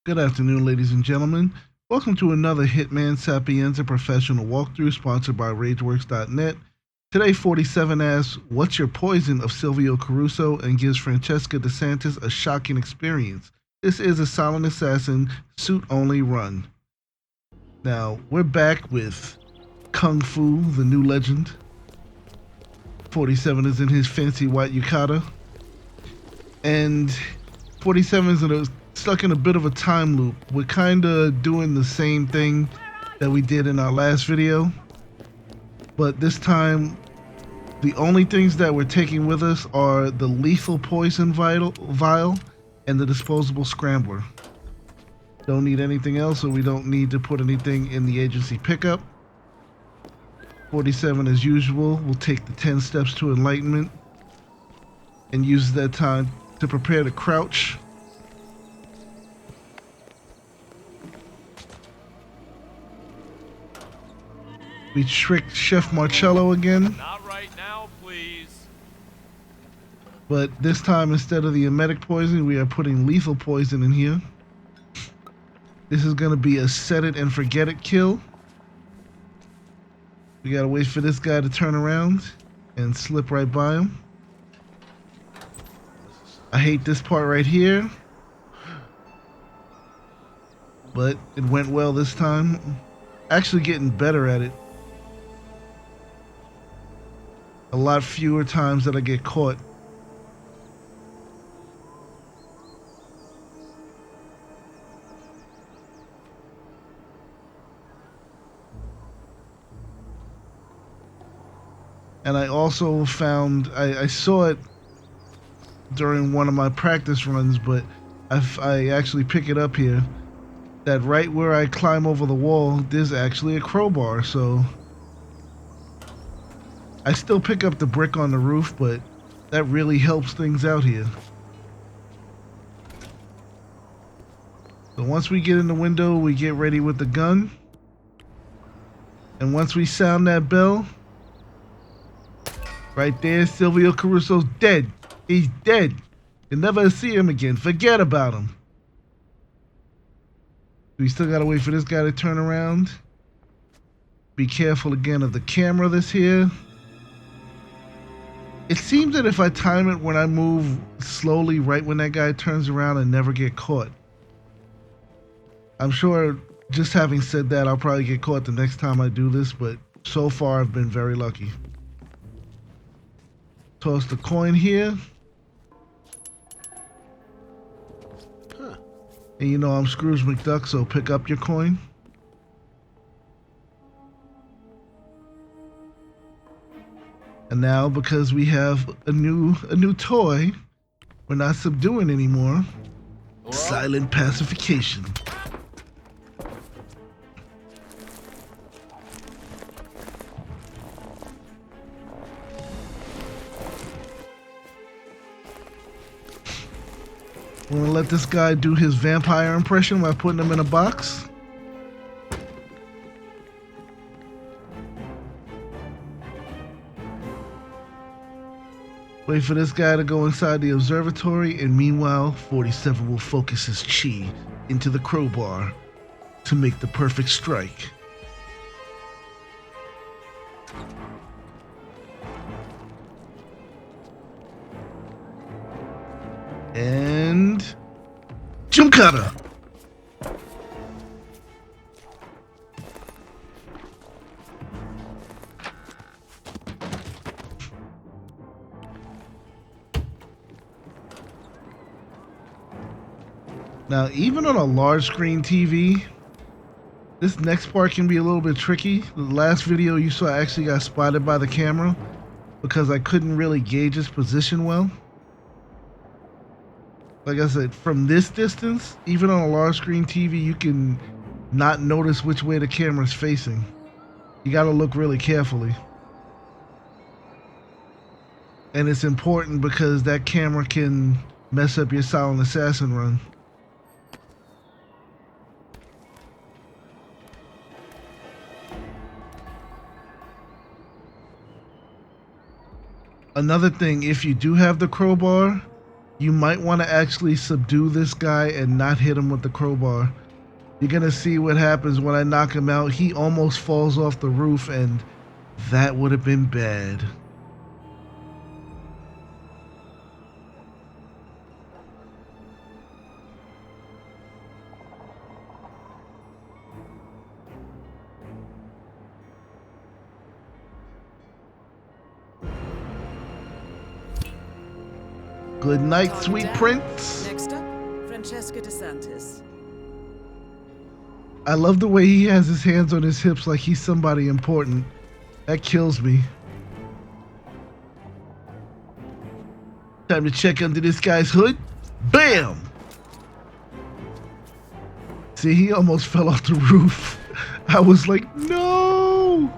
Good afternoon, ladies and gentlemen. Welcome to another Hitman Sapienza professional walkthrough sponsored by RageWorks.net. Today, 47 asks, "What's your poison?" of Silvio Caruso and gives Francesca de Santis a shocking experience. This is a Silent Assassin suit-only run. Now, we're back with Kung Fu, the new legend. 47 is in his fancy white Yukata. And 47 is stuck in a bit of a time loop. We're kind of doing the same thing that we did in our last video, but this time the only things that we're taking with us are the lethal poison vial and the disposable scrambler. Don't need anything else, so we don't need to put anything in the agency pickup. 47, as usual, will take the 10 steps to enlightenment and use that time to prepare to crouch. We tricked Chef Marcello again. Not right now, please. But this time, instead of the emetic poison, we are putting lethal poison in here. This is going to be a set it and forget it kill. We got to wait for this guy to turn around and slip right by him. I hate this part right here, but it went well this time. Actually getting better at it. A lot fewer times that I get caught. And I also found, I saw it during one of my practice runs, but I actually pick it up here, that right where I climb over the wall, there's actually a crowbar, so I still pick up the brick on the roof, but that really helps things out here. So once we get in the window, we get ready with the gun. And once we sound that bell, right there, Silvio Caruso's dead. He's dead. You'll never see him again. Forget about him. We still gotta wait for this guy to turn around. Be careful again of the camera that's here. It seems that if I time it when I move slowly right when that guy turns around, I never get caught. I'm sure just having said that, I'll probably get caught the next time I do this, but so far I've been very lucky. Toss the coin here. And you know I'm Scrooge McDuck, so pick up your coin. And now, because we have a new toy, we're not subduing anymore. Hello? Silent pacification. I'm gonna let this guy do his vampire impression by putting him in a box. Wait for this guy to go inside the observatory, and meanwhile, 47 will focus his chi into the crowbar to make the perfect strike. And Yukata. Now, even on a large screen TV, this next part can be a little bit tricky. The last video you saw, I actually got spotted by the camera because I couldn't really gauge its position well. Like I said, from this distance, even on a large screen TV, you can not notice which way the camera's facing. You gotta look really carefully. And it's important because that camera can mess up your Silent Assassin run. Another thing, if you do have the crowbar, You might want to actually subdue this guy and not hit him with the crowbar. You're gonna see what happens when I knock him out. He almost falls off the roof, and that would have been bad. Good night, sweet prince. Next up, Francesca de Santis. I love the way he has his hands on his hips like he's somebody important. That kills me. Time to check under this guy's hood. Bam! See, he almost fell off the roof. I was like, no!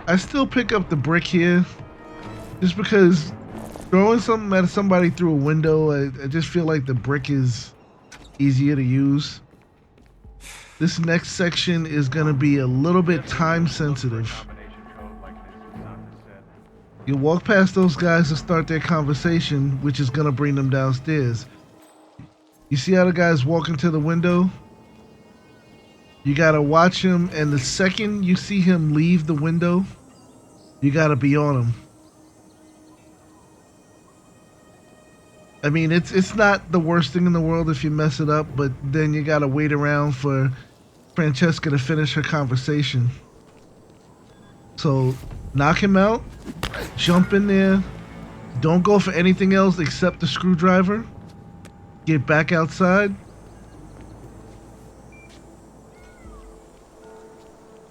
I still pick up the brick here just because throwing something at somebody through a window, I just feel like the brick is easier to use. This next section is going to be a little bit time sensitive. You walk past those guys to start their conversation, which is going to bring them downstairs. You see how the guy's walking to the window? You got to watch him, and the second you see him leave the window, you got to be on him. I mean, it's not the worst thing in the world if you mess it up, but then you gotta wait around for Francesca to finish her conversation. So, knock him out, jump in there, don't go for anything else except the screwdriver, get back outside,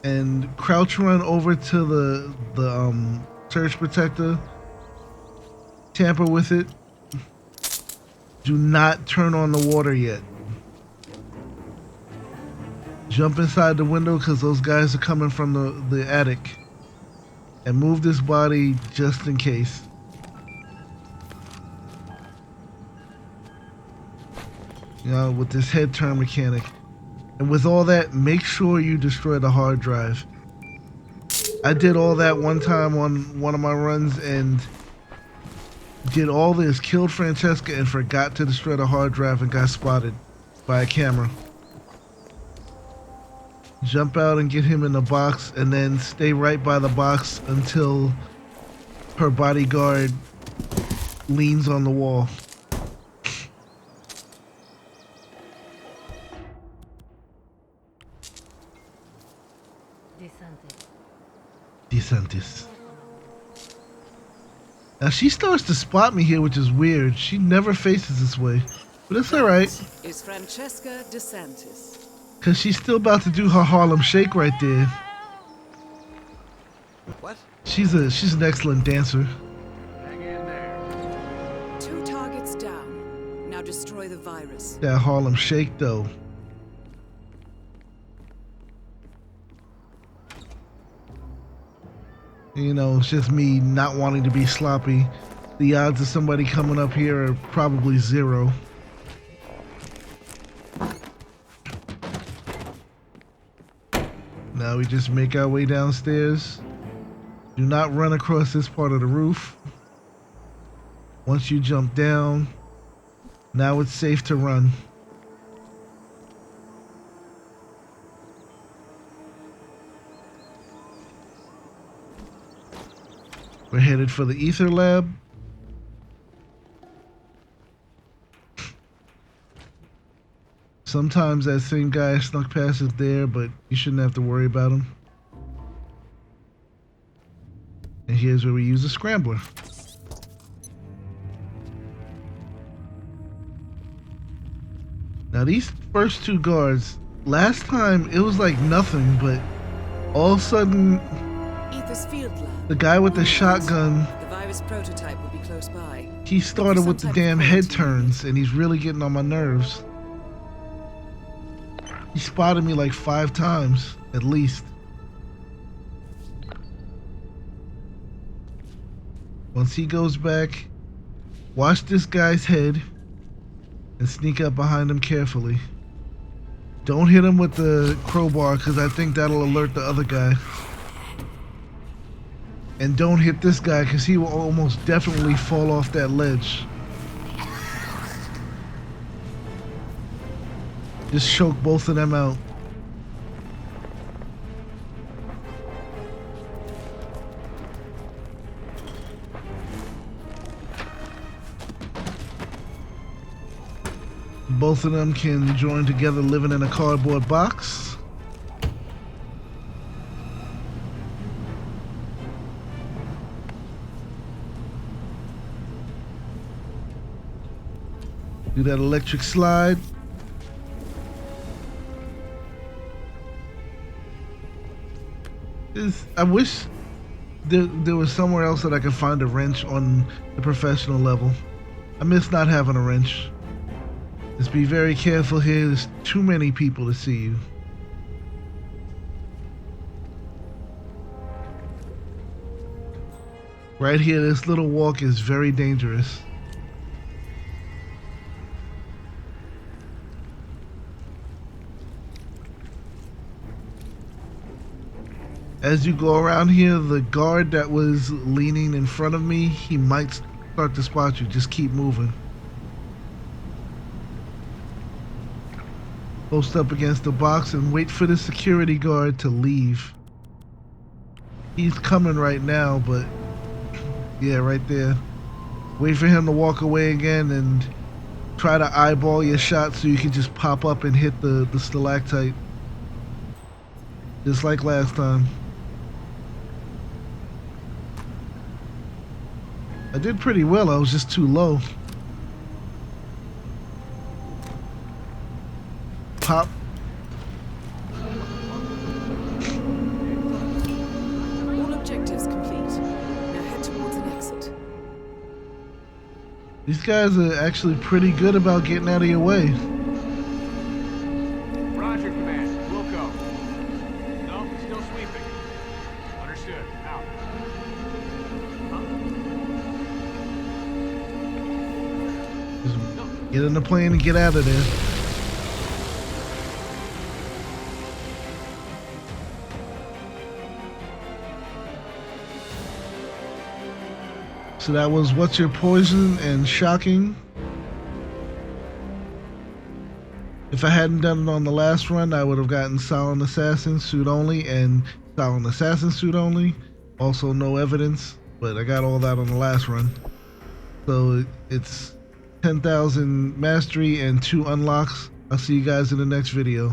and crouch run over to the surge protector, tamper with it. Do not turn on the water yet. Jump inside the window because those guys are coming from the attic. And move this body just in case. You know, with this head turn mechanic. And with all that, make sure you destroy the hard drive. I did all that one time on one of my runs and did all this, killed Francesca and forgot to destroy the hard drive and got spotted by a camera. Jump out and get him in the box and then stay right by the box until her bodyguard leans on the wall. Santis. Now she starts to spot me here, which is weird. She never faces this way, but it's all right. Is Francesca de Santis. Cause she's still about to do her Harlem Shake right there. What? She's an excellent dancer. Hang in there. 2 targets down. Now destroy the virus. That Harlem Shake though. You know, it's just me not wanting to be sloppy. The odds of somebody coming up here are probably 0. Now we just make our way downstairs. Do not run across this part of the roof. Once you jump down, now it's safe to run. We're headed for the ether lab. Sometimes that same guy snuck past us there, but you shouldn't have to worry about him. And here's where we use a scrambler. Now these first 2 guards, last time it was like nothing, but all of a sudden Ether's field lab. the guy with the shotgun, The virus prototype will be close by. he started with the damn head turns and he's really getting on my nerves. He spotted me like 5 times, at least. Once he goes back, watch this guy's head and sneak up behind him carefully. Don't hit him with the crowbar because I think that'll alert the other guy. And don't hit this guy because he will almost definitely fall off that ledge. Just choke both of them out. Both of them can join together living in a cardboard box. Do that electric slide. I wish there was somewhere else that I could find a wrench on the professional level. I miss not having a wrench. Just be very careful here. There's too many people to see you. Right here, this little walk is very dangerous. As you go around here, the guard that was leaning in front of me, he might start to spot you. Just keep moving. Post up against the box and wait for the security guard to leave. He's coming right now, but yeah, right there. Wait for him to walk away again and try to eyeball your shot so you can just pop up and hit the stalactite. Just like last time. I did pretty well, I was just too low. Pop. All objectives complete. Now head towards an exit. These guys are actually pretty good about getting out of your way. Roger, Command. We'll go. No, still sweeping. Understood. Out. Just get in the plane and get out of there. So that was What's Your Poison and Shocking. If I hadn't done it on the last run, I would have gotten Silent Assassin Suit Only and Silent Assassin Suit Only. Also no evidence, but I got all that on the last run. So it's 10,000 mastery and 2 unlocks. I'll see you guys in the next video.